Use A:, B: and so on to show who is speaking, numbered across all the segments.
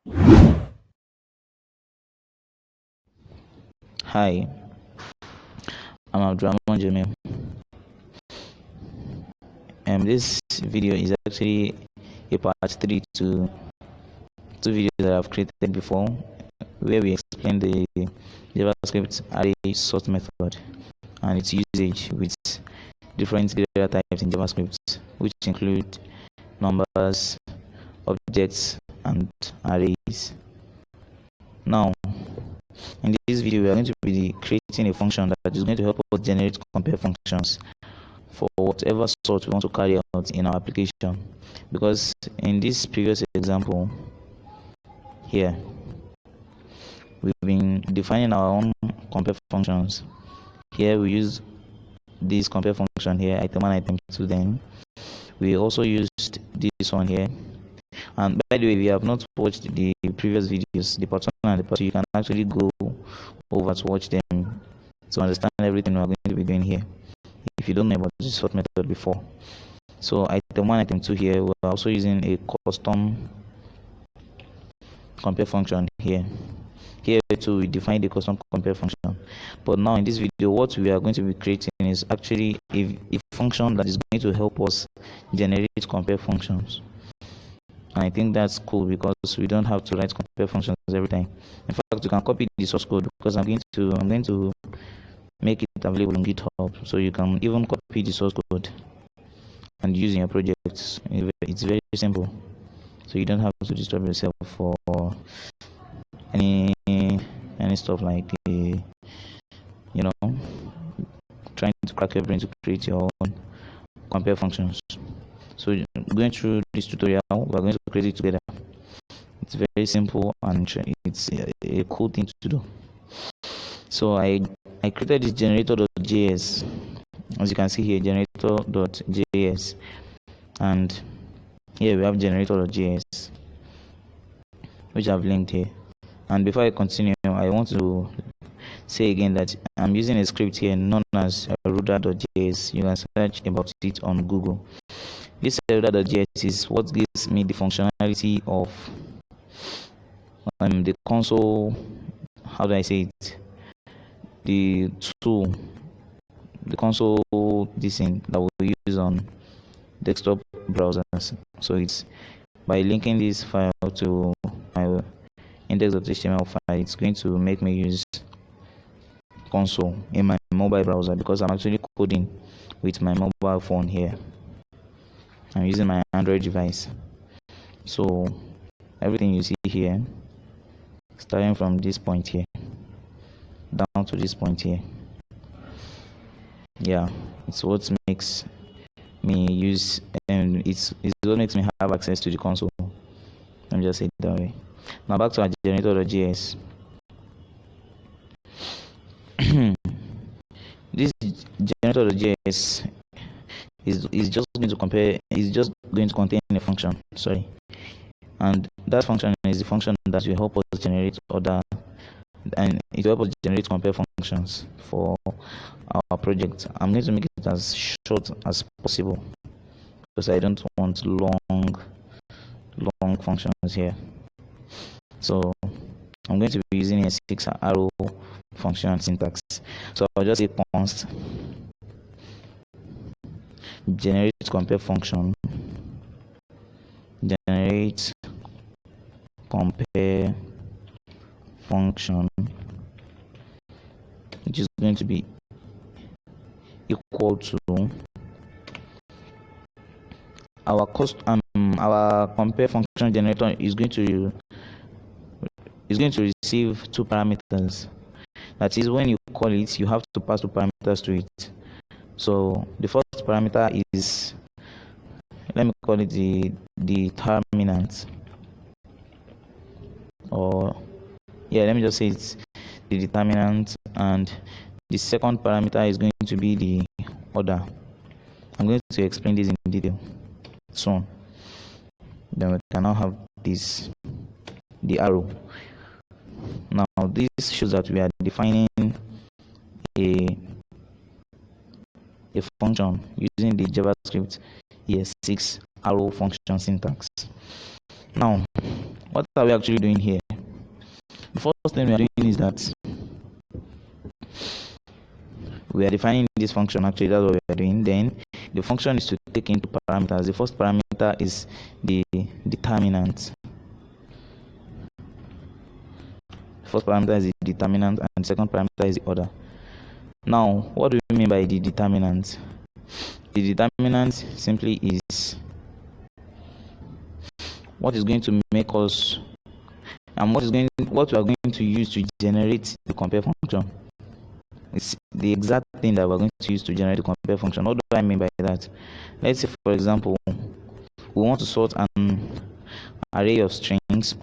A: Hi, I'm Abdurrahman Jamil. This video is actually a part 3 to two videos that I've created before, where we explain the JavaScript array sort method and its usage with different data types in JavaScript, which include numbers, objects, and arrays. Now, in this video, we are going to be creating a function that is going to help us generate compare functions for whatever sort we want to carry out in our application. Because in this previous example here, we've been defining our own compare functions. Here we use this compare function here, item 1, item 2. Then we also used this one here. And by the way, if you have not watched the previous videos, the part 1 and the part 2, you can actually go over to watch them to understand everything we're going to be doing here, if you don't know about this sort method before. So item 1, item 2 here, we're also using a custom compare function here. Here too, we define the custom compare function. But now in this video, what we are going to be creating is actually a function that is going to help us generate compare functions. And I think that's cool because we don't have to write compare functions every time. In fact, you can copy the source code because I'm going to make it available on GitHub, so you can even copy the source code and use in your projects. It's very simple, so you don't have to disturb yourself for any stuff like trying to crack your brain to create your own compare functions. So going through this tutorial, we're going to create it together. It's very simple and it's a cool thing to do. So I created this generator.js, as you can see here, generator.js, and here we have generator.js, which I've linked here. And before I continue, I want to say again that I'm using a script here known as ruder.js. You can search about it on Google. This ruder.js is what gives me the functionality of the console. How do I say it? The tool, the console, this thing that we use on desktop browsers. So it's by linking this file to my index.html file, it's going to make me use console in my mobile browser, because I'm actually coding with my mobile phone here. I'm using my Android device. So everything you see here, starting from this point here down to this point here, yeah, it's what makes me use, and it's what makes me have access to the console. Let me just say it that way. Now back to our generator.js. This generator.js is just going to compare, is just going to contain a function, and that function is the function that will help us generate other, and it will help us generate compare functions for our project. I'm going to make it as short as possible because I don't want long functions here. So I'm going to be using a 6 arrow function syntax. So I'll just say const generate compare function, generate compare function, which is going to be equal to our our compare function generator is going to receive two parameters. That is, when you call it, you have to pass two parameters to it. So the first parameter is, let me call it the determinant, or let me just say it's the determinant, and the second parameter is going to be the order. I'm going to explain this in detail soon. Then we can now have this, the arrow. Now this shows that we are defining a function using the JavaScript ES6 arrow function syntax. Now what are we actually doing here? The first thing we are doing is that we are defining this function. Actually, that's what we are doing. Then the function is to take into parameters. The first parameter is the determinant. First parameter is the determinant, and the second parameter is the order. Now, what do we mean by the determinant? The determinant simply is what is going to make us, and what we are going to use to generate the compare function. It's the exact thing that we're going to use to generate the compare function. What do I mean by that? Let's say, for example, we want to sort an array of strings.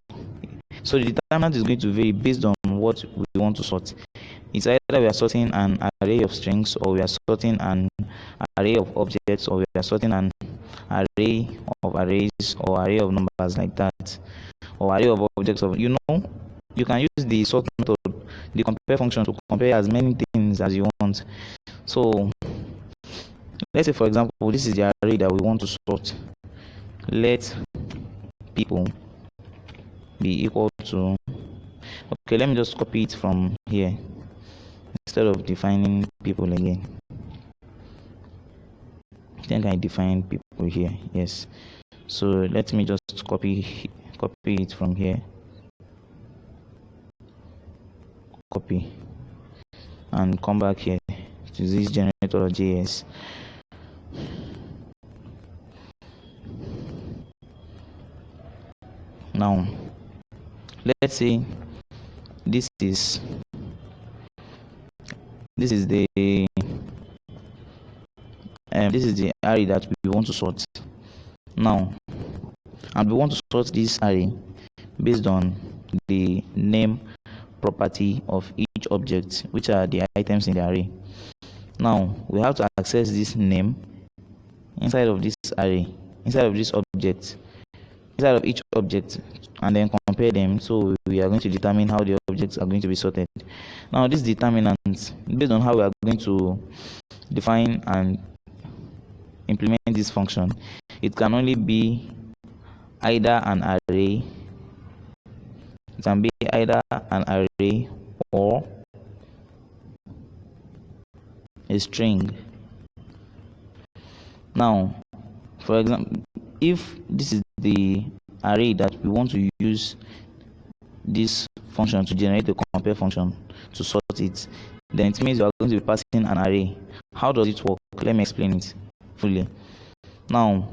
A: So the determinant is going to vary based on what we want to sort. It's either we are sorting an array of strings, or we are sorting an array of objects, or we are sorting an array of arrays, or array of numbers, like that, or array of objects. You can use the sort method, the compare function, to compare as many things as you want. So let's say, for example, this is the array that we want to sort. Let people be equal to, okay, let me just copy it from here instead of defining people again. I think I defined people here. Yes, so let me just copy it from here, copy, and come back here to this generator.js. Now let's say this is the array that we want to sort now, and we want to sort this array based on the name property of each object, which are the items in the array. Now we have to access this name inside of this array, inside of this object, inside of each object, and then compare them. So we are going to determine how the objects are going to be sorted. Now this determinant, based on how we are going to define and implement this function, it can only be either an array, or a string. Now, for example, if this is the array that we want to use this function to generate the compare function to sort it, then it means we are going to be passing an array. How does it work? Let me explain it fully. Now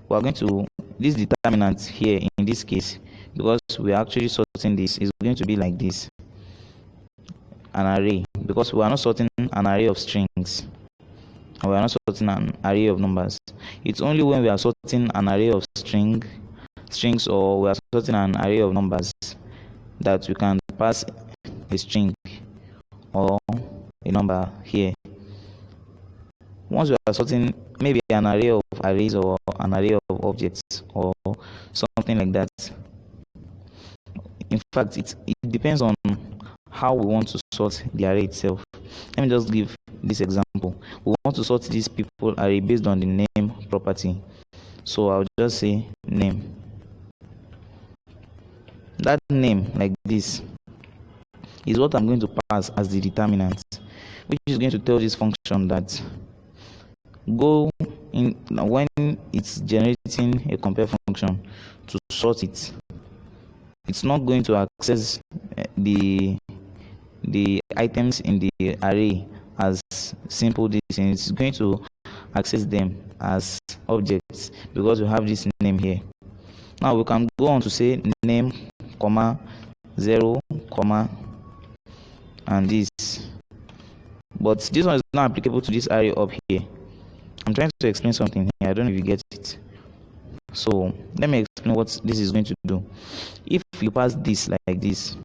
A: we are going to, this determinant here in this case, because we are actually sorting this, is going to be like this, an array, because we are not sorting an array of strings, and we are not sorting an array of numbers. It's only when we are sorting an array of strings, or we are sorting an array of numbers, that we can pass a string or a number here. Once we are sorting maybe an array of arrays, or an array of objects, or something like that, in fact it depends on how we want to sort the array itself. Let me just give this example. We want to sort this people array based on the name property, so I'll just say name. That name, like this, is what I'm going to pass as the determinant, which is going to tell this function that go in when it's generating a compare function to sort it. It's not going to access the items in the array as simple distance. It's going to access them as objects, because we have this name here. Now we can go on to say name, comma, 0, comma, and this, but this one is not applicable to this array up here. I'm trying to explain something here. I don't know if you get it. So let me explain what this is going to do. If you pass this like this,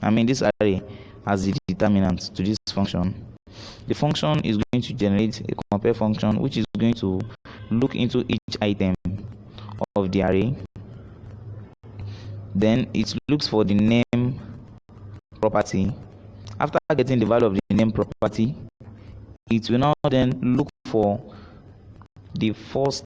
A: I mean this array as the determinant to this function, the function is going to generate a compare function, which is going to look into each item of the array. Then it looks for the name property. After getting the value of the name property, it will now then look for the first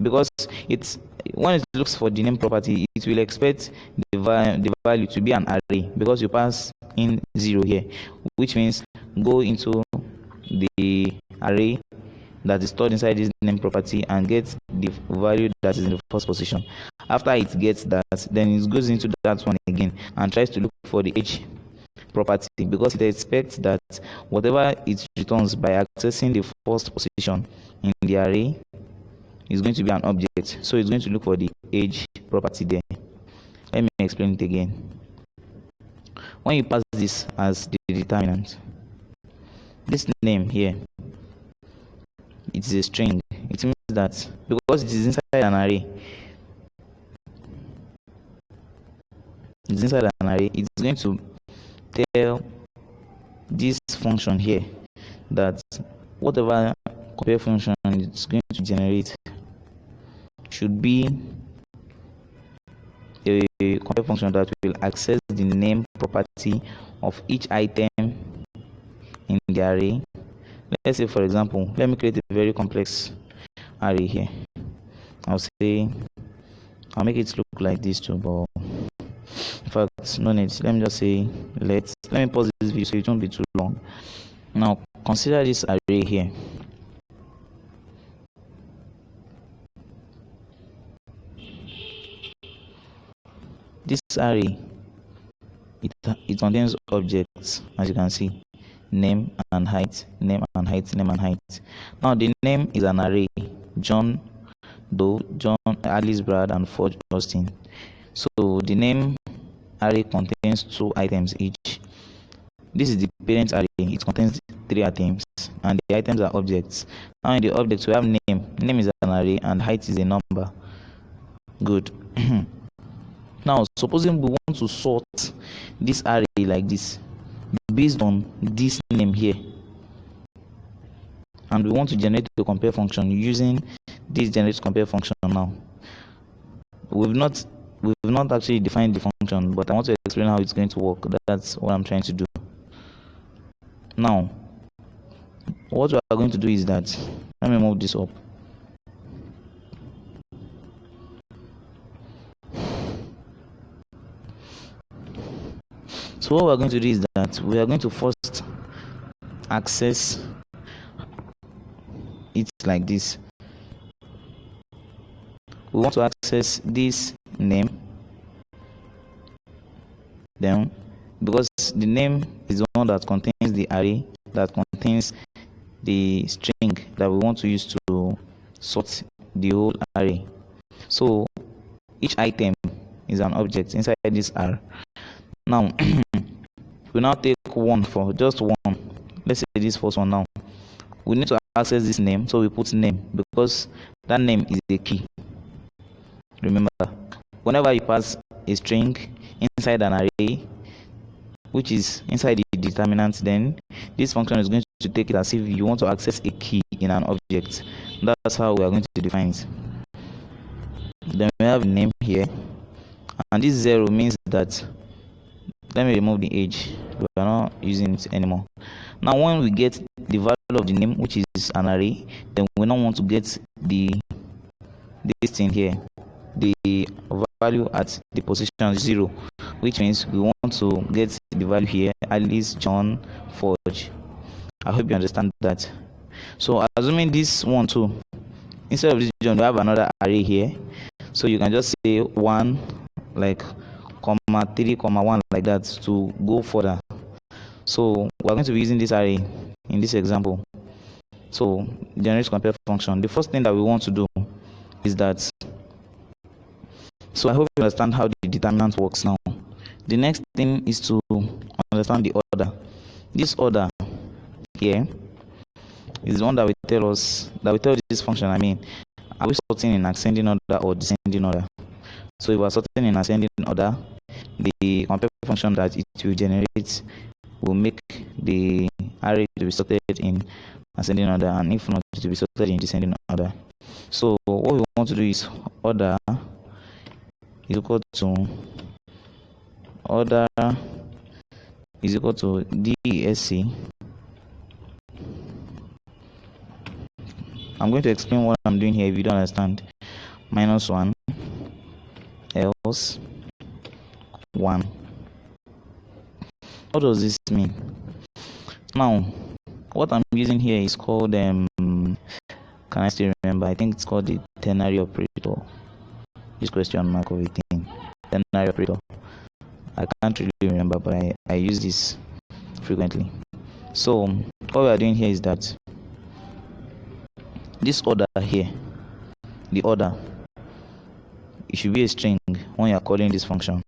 A: because it's when it looks for the name property, it will expect the value to be an array, because you pass in 0 here, which means go into the array that is stored inside this name property and get the value that is in the first position. After it gets that, then it goes into that one again and tries to look for the age property, because it expects that whatever it returns by accessing the first position in the array is going to be an object. So it's going to look for the age property there. Let me explain it again. When you pass this as the determinant, this name here, it is a string. It means that because it is inside an array, it's going to tell this function here that whatever compare function it's going to generate should be a compare function that will access the name property of each item in the array. Let's say, for example, let me create a very complex array here. I'll make it look like this too, but in fact, no need. Let me just say, let me pause this video so it won't be too long. Now, consider this array here. This array, it contains objects, as you can see, name and height, name and height, name and height. Now, the name is an array: John Doe, John, Alice, Brad, and Forge Austin. So the name array contains 2 items each. This is the parent array. It contains 3 items, and the items are objects. Now in the objects we have name. Name is an array, and height is a number. Good. Now supposing we want to sort this array like this based on this name here, and we want to generate the compare function using this generate compare function. Now we've not actually defined the function, but I want to explain how it's going to work. That's what I'm trying to do. Now what we are going to do is that, let me move this up. So what we are going to do is that we are going to first access it like this. We want to access this name, then because the name is the one that contains the array that contains the string that we want to use to sort the whole array. So each item is an object inside this R. Now we now take one for just one. Let's say this first one. Now we need to access this name, so we put name because that name is a key. Remember, whenever you pass a string inside an array which is inside the determinant, then this function is going to take it as if you want to access a key in an object. That's how we are going to define it. Then we have a name here, and this 0 means that, let me remove the age, we are not using it anymore. Now when we get the value of the name, which is an array, then we now want to get this thing here, the value at the position 0, which means we want to get the value here, Alice, John, Forge. I hope you understand that. So assuming this one too, instead of this John, we have another array here, so you can just say 1 like comma 3 comma 1 like that to go further. So we're going to be using this array in this example. So generate compare function. The first thing that we want to do is that, so I hope you understand how the determinant works now. The next thing is to understand the order. This order here is the one that will tell us, that will tell this function, are we sorting in ascending order or descending order? So if we are sorting in ascending order, the compare function that it will generate will make the array to be sorted in ascending order, and if not, it will be sorted in descending order. So what we want to do is order is equal to DESC. I'm going to explain what I'm doing here if you don't understand. minus 1, else 1. What does this mean? Now, what I'm using here is called can I still remember? I think it's called the ternary operator. This question mark of a thing. Ternary operator. I can't really remember, but I use this frequently. So what we are doing here is that this order here, the order, it should be a string when you are calling this function.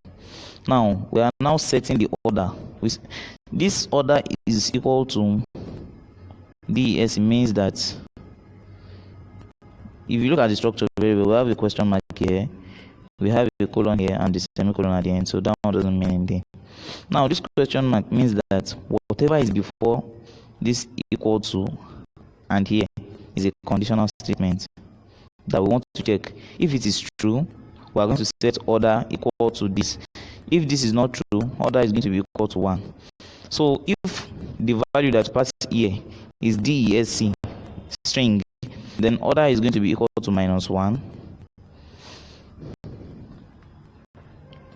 A: Now we are now setting the order. This order is equal to DES. It means that if you look at the structure very well, we have a question mark here, we have a colon here, and the semicolon at the end. So that one doesn't mean anything. Now this question mark means that whatever is before this equal to and here is a conditional statement that we want to check. If it is true, we are going to set order equal to this. If this is not true, order is going to be equal to 1. So if the value that passes here is DESC string, then order is going to be equal to minus 1.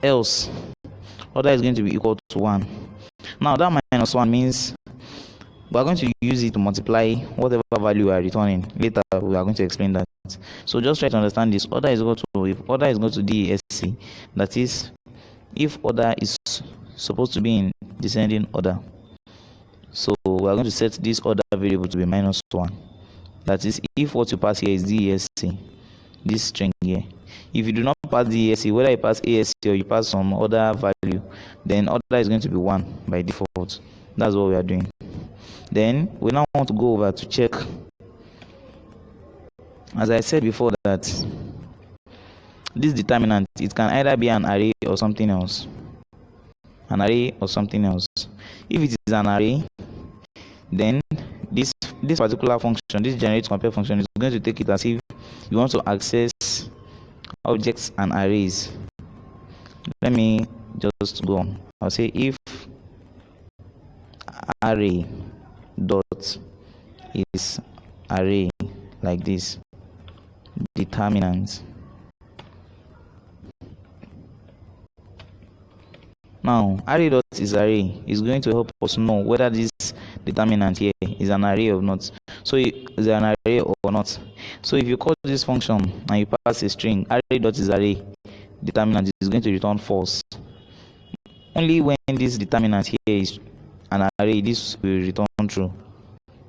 A: Else order is going to be equal to 1. Now that minus 1 means we are going to use it to multiply whatever value we are returning. Later we are going to explain that. So just try to understand this. Order is equal to, if order is equal to DESC, that is if order is supposed to be in descending order. So we are going to set this order variable to be minus 1. That is if what you pass here is DESC, this string here. If you do not pass DESC, whether you pass ASC or you pass some other value, then order is going to be 1 by default. That's what we are doing. Then we now want to go over to check. As I said before, that this determinant, it can either be an array or something else. An array or something else. If it is an array, then this particular function, this generate compare function, is going to take it as if you want to access objects and arrays. Let me just go on. I'll say if array dot is array like this, determinant. Now array dot is array is going to help us know whether this determinant here is an array or not. So is an array or not. So if you call this function and you pass a string, array dot is array, determinant is going to return false. Only when this determinant here is an array, this will return true.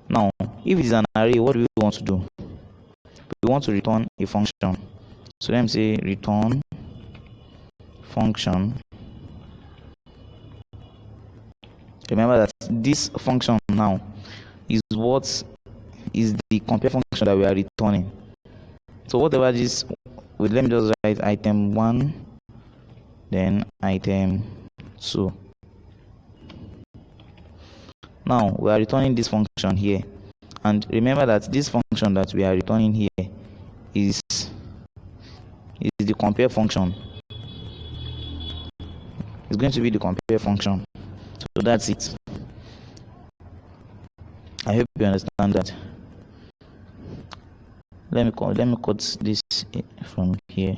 A: Now if it is an array, what do we want to do? We want to return a function. So let me say return function. Remember that this function now is what is the compare function that we are returning. So whatever this, let me just write item 1, then item 2. Now we are returning this function here, and remember that this function that we are returning here is the compare function. It's going to be the compare function. So that's it. I hope you understand that. Let me cut this from here.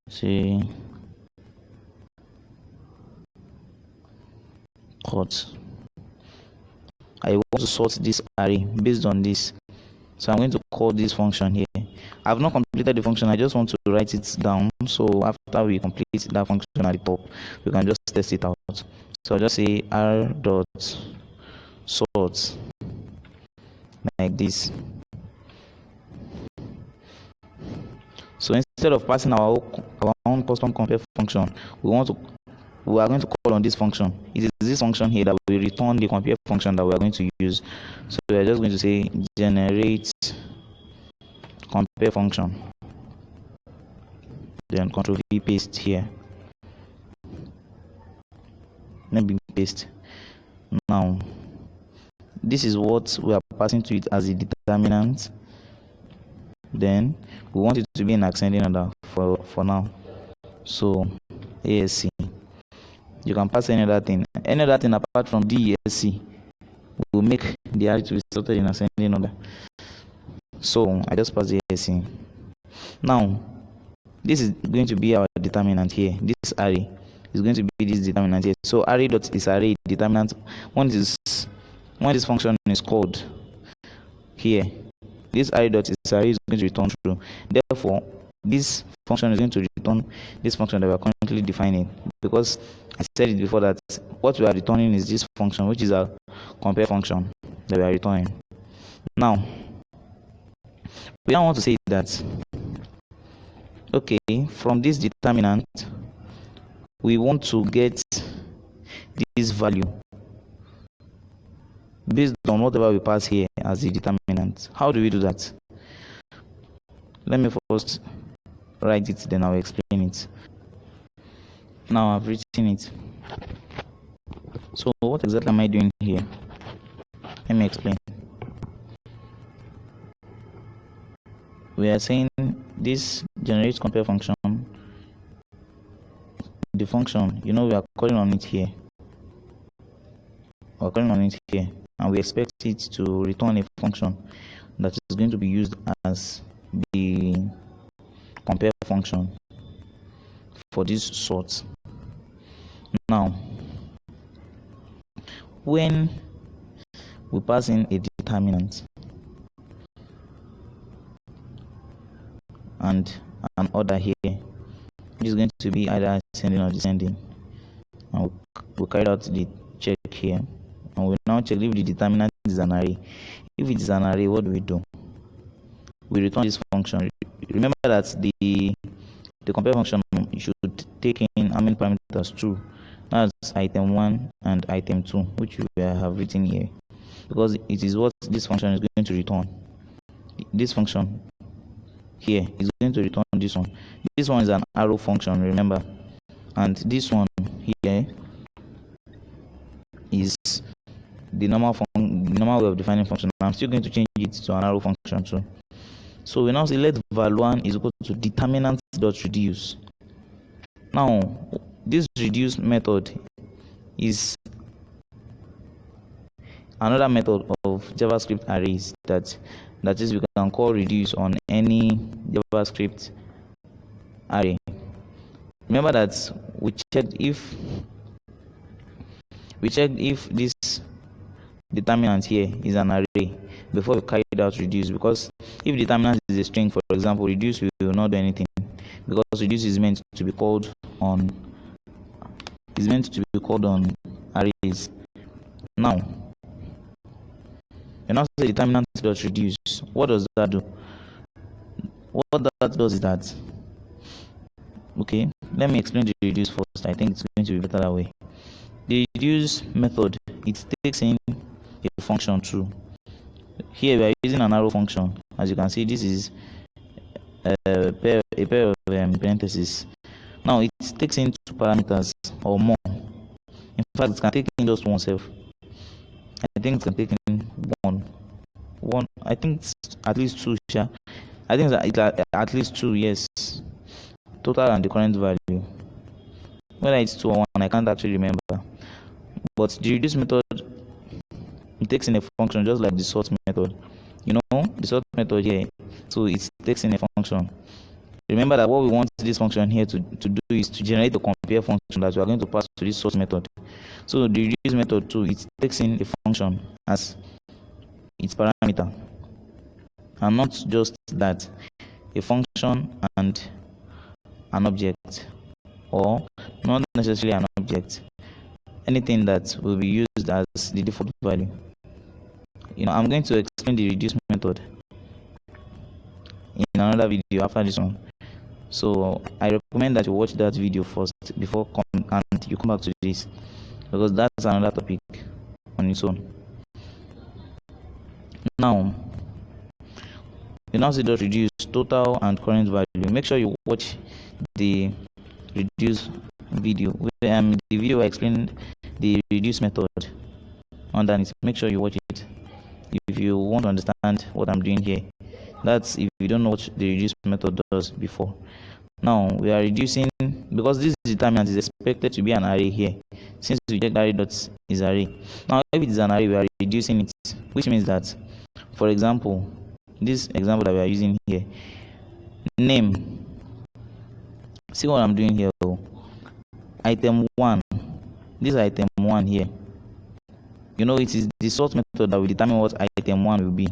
A: See, cut. I want to sort this array based on this. So I'm going to call this function here. I've not completed the function, I just want to write it down. So after we complete that function at the top, we can just test it out. So I'll just say r dot sort like this. So instead of passing our own custom compare function, we are going to call on this function. It is this function here that will return the compare function that we are going to use. So we are just going to say generate compare function, then Ctrl V paste here. Let me paste. Now this is what we are passing to it as a determinant. Then we want it to be in ascending order for now. So ASC, you can pass any other thing apart from DESC will make the array to be sorted in ascending order. So I just pass the ASC. Now, this is going to be our determinant here. This array is going to be this determinant here. So array dot is array determinant when this function is called here. This array dot is array is going to return true. Therefore, this function is going to return this function that we are currently defining, because I said it before that what we are returning is this function, which is a compare function that we are returning. Now, we now want to say that, okay, from this determinant, we want to get this value based on whatever we pass here as the determinant. How do we do that? Let me first write it, then I'll explain it. Now I've written it. So what exactly am I doing here? Let me explain. We are saying this generate compare function, the function, we are calling on it here. We're calling on it here, and we expect it to return a function that is going to be used as the compare function for this sort. Now, when we pass in a determinant and an order here, which is going to be either ascending or descending, and we carry out the check here, and we now check if the determinant is an array. If it is an array, what do? We return this function. Remember that the compare function should take in how many parameters? 2. That's item 1 and item 2, which we have written here, because it is what this function is going to return. This function here is going to return this one. This one is an arrow function, remember, and this one here is the normal way of defining function. I'm still going to change it to an arrow function too. So we now say let val1 is equal to determinant dot reduce. Now this reduce method is another method of JavaScript arrays that is we can call reduce on any JavaScript array. Remember that we checked if this determinant here is an array before we carried out reduce, because if determinant is a string, for example, reduce will not do anything, because reduce is meant to be called on arrays. Now, and also the determinant dot reduce. What does that do? What that does is that, okay, let me explain the reduce first. I think it's going to be better that way. The reduce method, it takes in a function true. Here we are using an arrow function. As you can see, this is a pair of parentheses. Now it takes in 2 parameters or more. In fact, it can take in just one self. I think it can take in one. I think it's at least 2. I think it's at least 2. Yes. Total and the current value. Whether it's 2 or 1, I can't actually remember. But the reduce method, it takes in a function just like the sort method. The sort method here. So it takes in a function. Remember that what we want this function here to do is to generate the compare function that we are going to pass to this source method. So the reduce method too, it takes in a function as its parameter, and not just that, a function and an object, or not necessarily an object, anything that will be used as the default value. I'm going to explain the reduce method in another video after this one. So I recommend that you watch that video first before and you come back to this, because that's another topic on its own. Now, you now see the reduce total and current value. Make sure you watch the reduce video. The video I explained the reduce method underneath. Make sure you watch it if you want to understand what I'm doing here. That's if you don't know what the reduce method does before. Now we are reducing, because this determinant is expected to be an array here, since we check array dot is array. Now if it is an array, we are reducing it, which means that, for example, this example that we are using here, name. See what I'm doing here. Item 1. This item 1 here. You know, it is the sort method that will determine what item 1 will be.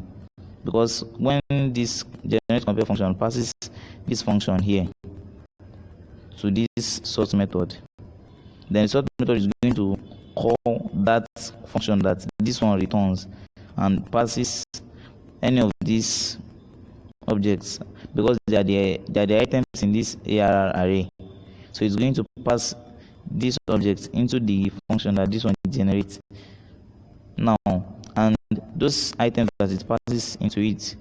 A: Because when this generate compare function passes this function here to this sort method, then the sort method is going to call that function that this one returns and passes any of these objects, because they are the items in this ARR array. So it's going to pass these objects into the function that this one generates now, and those items that it passes into it,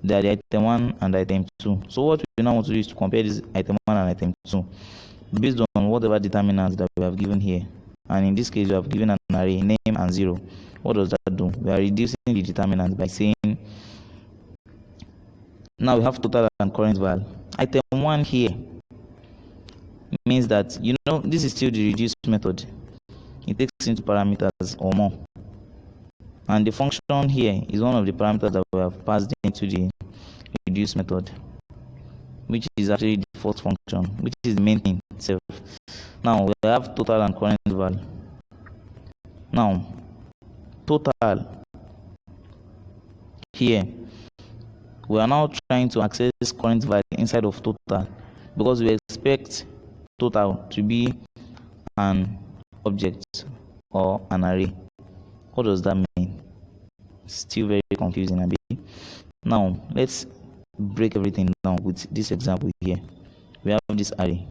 A: they are the item 1 and item 2. So what we now want to do is to compare this item 1 and item 2 based on whatever determinants that we have given here. And in this case, we have given an array name and 0. What does that do? We are reducing the determinant by saying, now we have total and current val. Item 1 here means that, you know, this is still the reduce method. It takes into parameters or more. And the function here is one of the parameters that we have passed into the reduce method, which is actually the default function, which is the main thing itself. Now we have total and current val. Now total here, we are now trying to access current val inside of total, because we expect total to be an object or an array. What does that mean? Still very confusing a bit. Now let's break everything down with this example here. We have this array.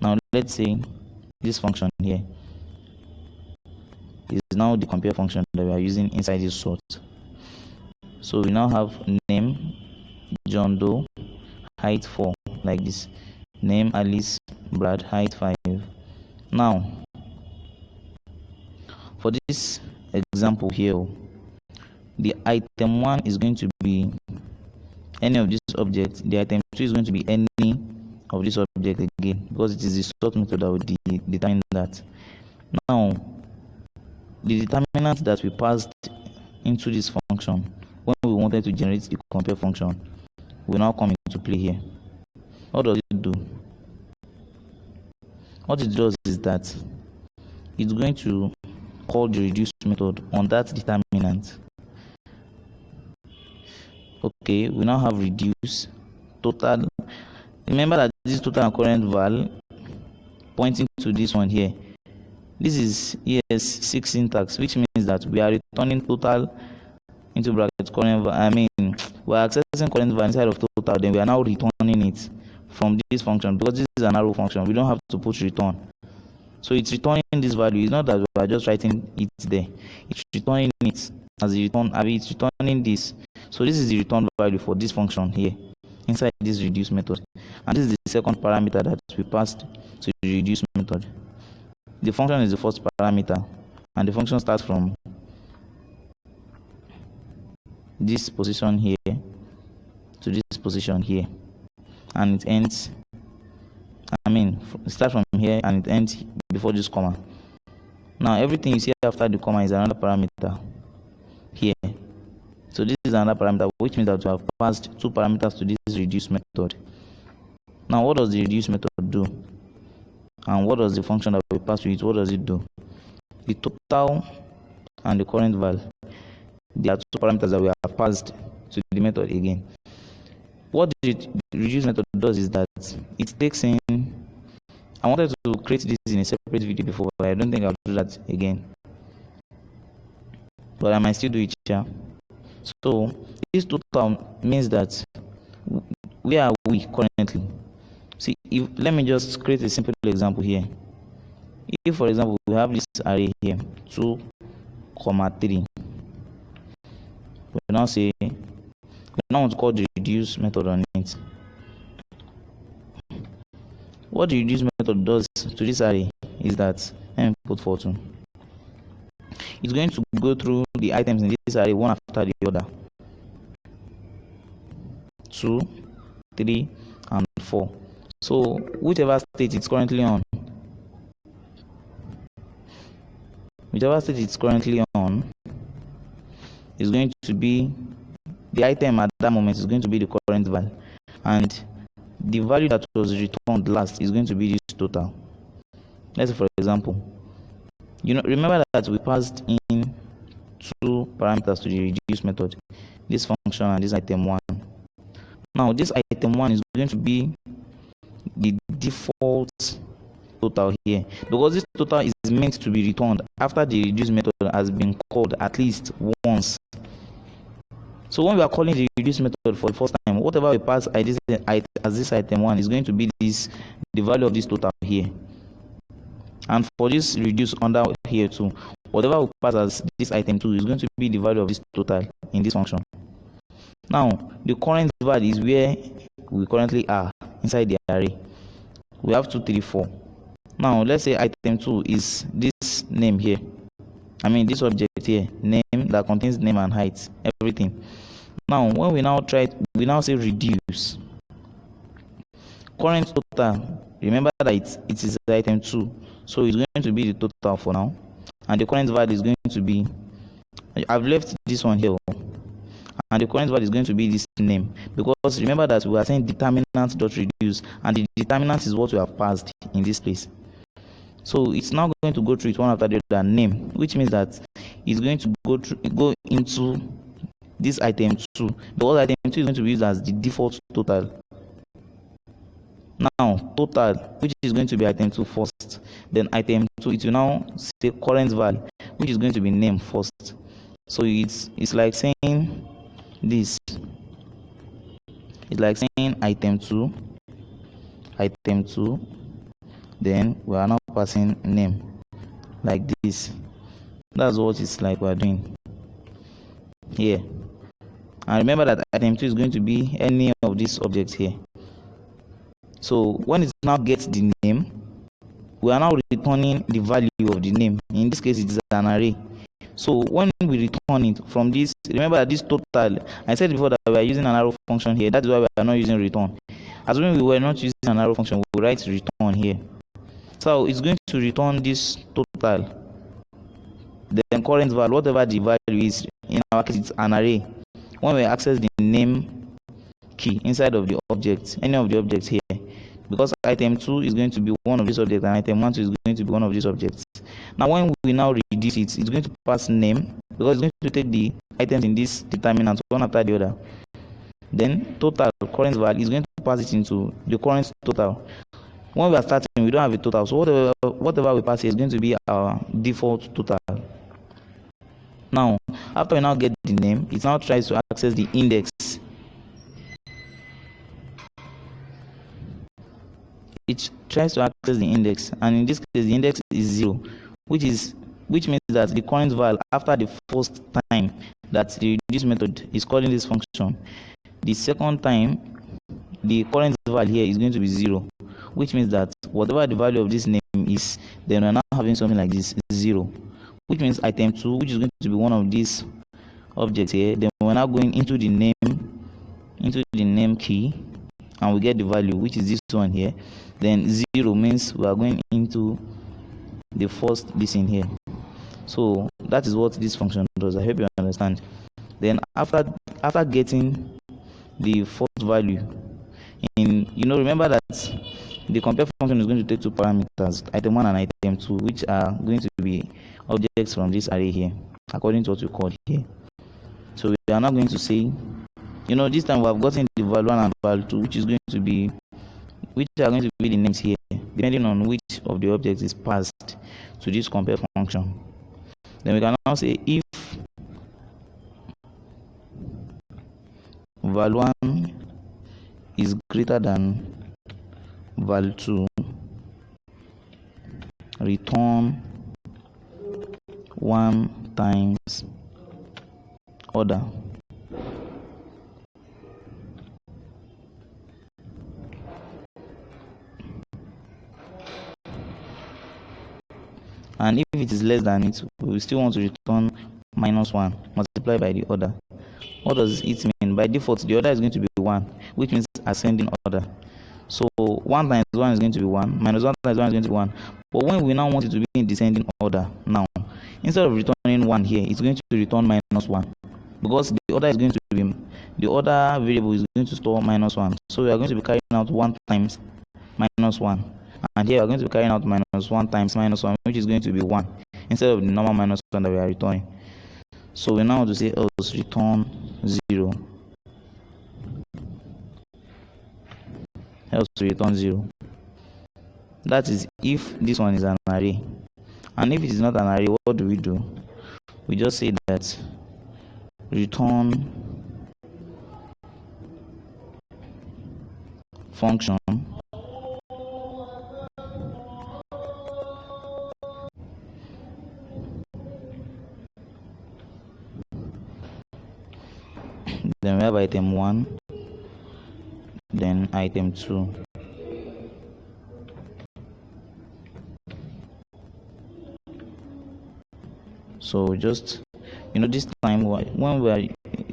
A: Now let's say this function here is now the compare function that we are using inside this sort. So we now have name John Doe, height 4, like this. Name Alice Brad, height 5. Now for this example here, the item 1 is going to be any of these objects. The item 2 is going to be any of this object again, because it is the sort method that will determine that. Now the determinant that we passed into this function when we wanted to generate the compare function will now come into play here. What does it do? What it does is that it's going to call the reduce method on that determinant. Okay, we now have reduce total. Remember that this total and current val pointing to this one here. This is ES6 syntax, which means that we are returning total into bracket current val. We are accessing current val inside of total, then we are now returning it from this function, because this is an arrow function. We don't have to put return. So it's returning this value. It's not that we are just writing it there. It's returning it as a return. It's returning this. So this is the return value for this function here inside this reduce method. And this is the second parameter that we passed to the reduce method. The function is the first parameter, and the function starts from this position here to this position here, and it ends. It starts from here and it ends before this comma. Now everything you see after the comma is another parameter here. So this is another parameter, which means that we have passed 2 parameters to this reduce method. Now what does the reduce method do? And what does the function that we pass to it, what does it do? The total and the current val, they are 2 parameters that we have passed to the method again. What the reduce method does is that it takes in, I wanted to create this in a separate video before, but I don't think I'll do that again, but I might still do it here. So this total means that where are we currently? See, let me just create a simple example here. If for example we have this array here 2, 3, we now say we now want to call the reduce method on it. What the reduce method does to this array is that, let me put 4 2. It's going to go through the items in this array one after the other. 2, 3, and 4. So whichever state it's currently on, is going to be the item at that moment, is going to be the current val, and the value that was returned last is going to be this total. Let's say, for example, remember that we passed in two parameters to the reduce method, this function and this item 1. Now this item 1 is going to be the default total here, because this total is meant to be returned after the reduce method has been called at least once. So when we are calling the reduce method for the first time, whatever we pass as this item 1 is going to be the value of this total here. And for this reduce under here too, whatever we pass as this item 2 is going to be the value of this total in this function. Now the current value is where we currently are inside the array. We have 2, 3, 4. Now let's say item 2 is this name here. This object here, name that contains name and height, everything. Now when we now say reduce current total, remember that it is item 2, so it's going to be the total for now, and the current value is going to be, I've left this one here, and the current value is going to be this name, because remember that we are saying determinant.reduce, and the determinant is what we have passed in this place. So it's now going to go through it one after the other, name, which means that it's going to go into this item 2, because item 2 is going to be used as the default total. Now total, which is going to be item 2 first, then item 2, it will now say current value, which is going to be name first. So it's like saying this, it's like saying item 2, then we are now passing name like this. That's what it's like we're doing here. And remember that item 2 is going to be any of these objects here. So when it now gets the name, we are now returning the value of the name. In this case, it is an array. So when we return it from this, remember that this total, I said before that we are using an arrow function here. That is why we are not using return. As when we were not using an arrow function, we write return here. So it's going to return this total, then current value, whatever the value is. In our case, it's an array. When we access the name key inside of the object, any of the objects here, because item 2 is going to be one of these objects and item 1 is going to be one of these objects. Now when we now reduce it, it's going to pass name, because it's going to take the items in this determinant one after the other. Then total, current value, is going to pass it into the current total. When we are starting, we don't have a total, so whatever we pass here is going to be our default total. Now after we now get the name, it now tries to access the index. It tries to access the index, and in this case the index is 0, which means that the current value after the first time that the reduce method is calling this function, the second time the current value here is going to be 0, which means that whatever the value of this name is, then we're now having something like this, 0, which means item 2, which is going to be one of these objects here, then we're now going into the name key, and we get the value, which is this one here. Then 0 means we are going into the first this in here. So that is what this function does. I hope you understand. Then after getting the first value, remember that the compare function is going to take two parameters, item 1 and item 2, which are going to be objects from this array here, according to what we call here. So we are now going to say, this time we have gotten the value 1 and value 2, which are going to be the names here, depending on which of the objects is passed to this compare function. Then we can now say if value 1 is greater than value 2, return 1 times order. And if it is less than it, we still want to return -1 multiplied by the order. What does it mean? By default, the order is going to be 1, which means ascending order. So 1 times 1 is going to be 1, -1 times 1 is going to be 1. But when we now want it to be in descending order, now instead of returning 1 here, it's going to return -1. because the order is going to be, the other variable is going to store -1. So we are going to be carrying out 1 times -1, and here we are going to be carrying out -1 times -1, which is going to be 1 instead of the normal -1 that we are returning. So we now want to say else return 0. Else return 0. That is if this one is an array. And if it is not an array, what do? We just say that return function then we have item 1, then item 2. So just, this time when we are,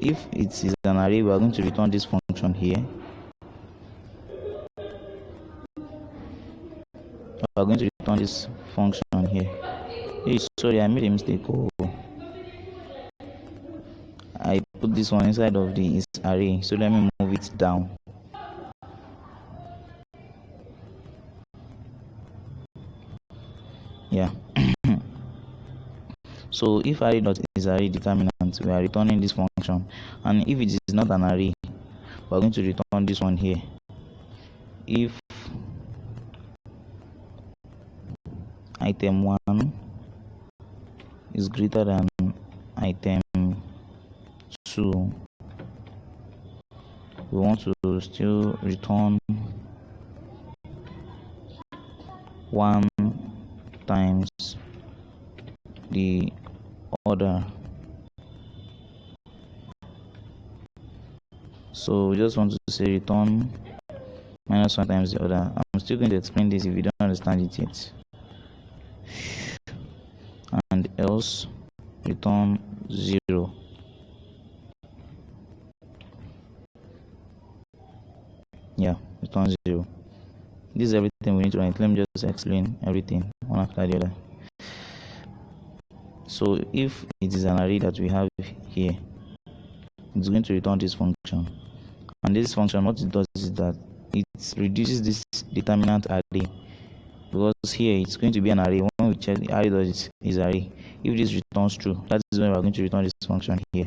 A: if it is an array, we are going to return this function here. We are going to return this function here. Hey, sorry, I made a mistake. Oh, I put this one inside of the array, so let me move it down. Yeah. So if array dot is array determinant, we are returning this function, and if it is not an array, we are going to return this one here. If item 1 is greater than item 2, we want to still return 1 times the order. So we just want to say return -1 times the order. I'm still going to explain this if you don't understand it yet. And else return 0. Yeah, return 0. This is everything we need to write. Let me just explain everything one after the other. So if it is an array that we have here, it's going to return this function, and this function, what it does is that it reduces this determinant array, because here it's going to be an array. When we check the array does is array, if this returns true, that is when we are going to return this function here.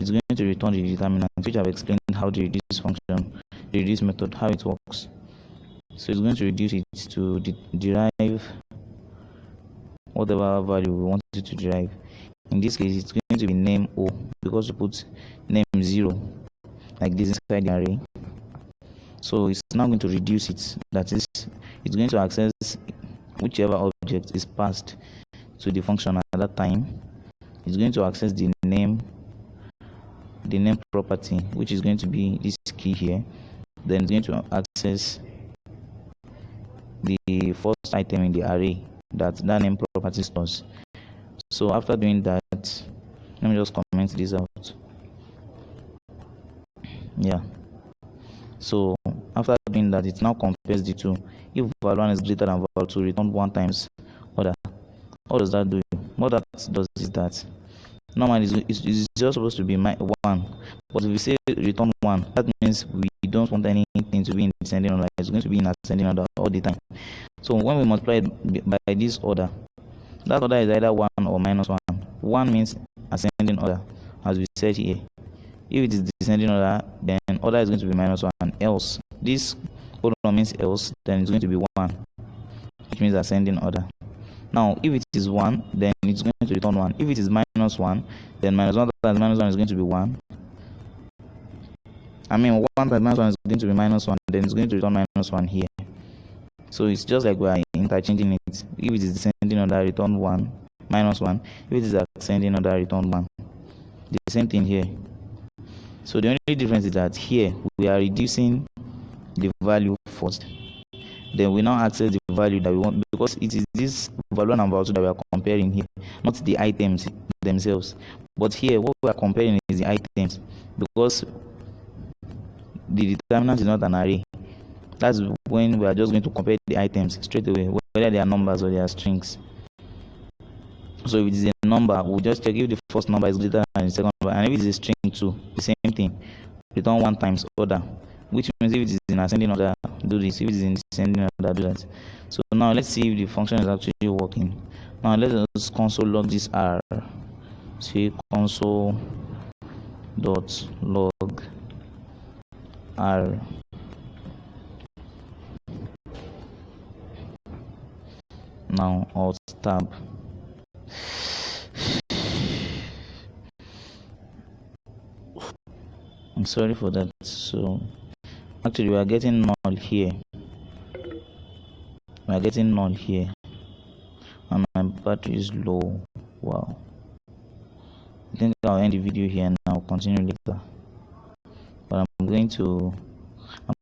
A: It's going to return the determinant, which I've explained how the reduce function, the reduce method, how it works. So it's going to reduce it to derive whatever value we want it to derive. In this case, it's going to be name O, because we put name 0 like this inside the array. So it's now going to reduce it. That is, it's going to access whichever object is passed to the function at that time. It's going to access the name property, which is going to be this key here. Then it's going to access the first item in the array that name property stores. So after doing that, let me just comment this out. Yeah. So after doing that, it now compares the two. If val1 is greater than val2, return 1 times order. What does that do? What that does is that normally it's just supposed to be 1, but if we say return 1, that means we don't want anything to be in descending order. It's going to be in ascending order all the time. So when we multiply it by this order, that order is either 1 or -1. 1 means ascending order, as we said here. If it is descending order, then order is going to be -1. Else, this order means else, then it's going to be 1, which means ascending order. Now, if it is 1, then it's going to return 1. If it is -1, then -1 times -1 is going to be 1. 1 times -1 is going to be -1, then it's going to return -1 here. So it's just like we are interchanging it. If it is descending order, return 1, -1. If it is ascending order, return 1. The same thing here. So the only difference is that here we are reducing the value first. Then we now access the value that we want, because it is this val1 and val2 that we are comparing here, not the items themselves. But here what we are comparing is the items, because the determinant is not an array. That's when we are just going to compare the items straight away, whether they are numbers or they are strings. So if it is a number, we'll just check if the first number is greater than the second number, and if it is a string too, the same thing. Return one times order, which means if it is in ascending order, do this. If it is in descending order, do that. So now let's see if the function is actually working. Now let us console log this r. See console dot log r. Now alt tab. I'm sorry for that. So actually we are getting null here. We are getting null here, and my battery is low. Wow. I think I'll end the video here and I'll continue later. But I'm going to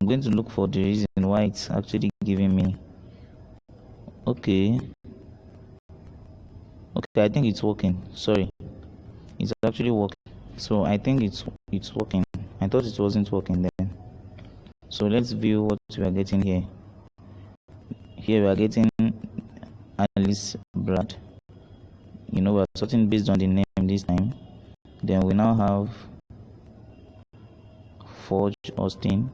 A: look for the reason why it's actually giving me. Okay, I think it's working. Sorry, it's actually working. So I think it's working. I thought it wasn't working then. So let's view what we are getting here. Here we are getting Alice Brad. We are sorting based on the name this time. Then we now have Forge Austin.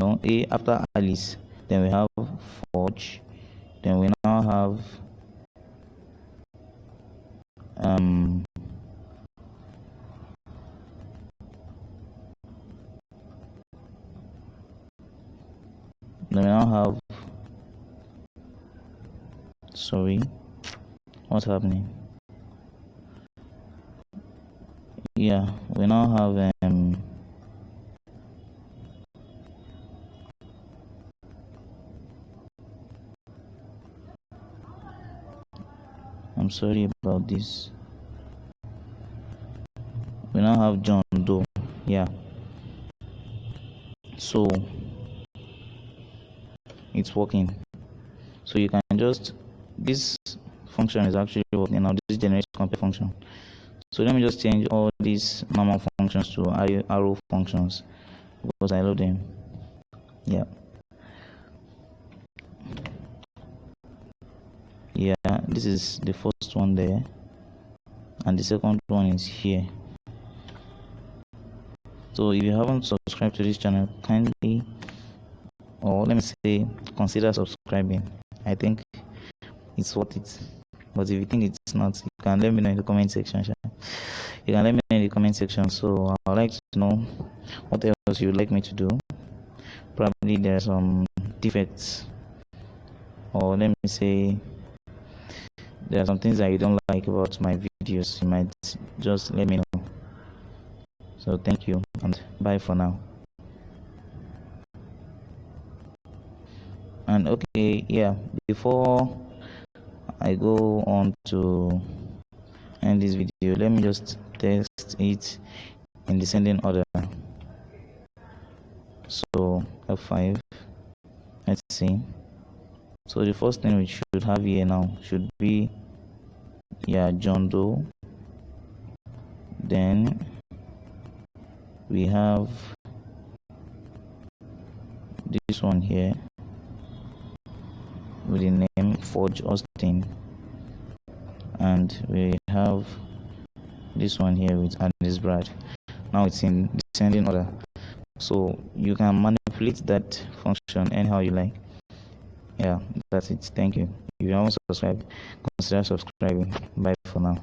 A: A after Alice. Then we have Forge. Then we now have sorry, what's happening? Yeah, we now have I'm sorry about this. We now have John Doe. Yeah. So it's working. So you can just, this function is actually working now. This generates compare function. So let me just change all these normal functions to arrow functions because I love them. Yeah. This is the first one there, and the second one is here. So if you haven't subscribed to this channel, kindly, or let me say, consider subscribing. I think it's worth it. But if you think it's not, you can let me know in the comment section. So I would like to know what else you would like me to do. Probably there are some defects, or let me say there are some things that you don't like about my videos. You might just let me know. So thank you and bye for now. And okay, before I go on to end this video, let me just test it in descending order. So F5, let's see. So the first thing we should have here now should be John Doe. Then we have this one here with the name Forge Austin, and we have this one here with Alice Brad. Now it's in descending order, so you can manipulate that function anyhow you like. That's it. Thank you. If you haven't subscribed, consider subscribing. Bye for now.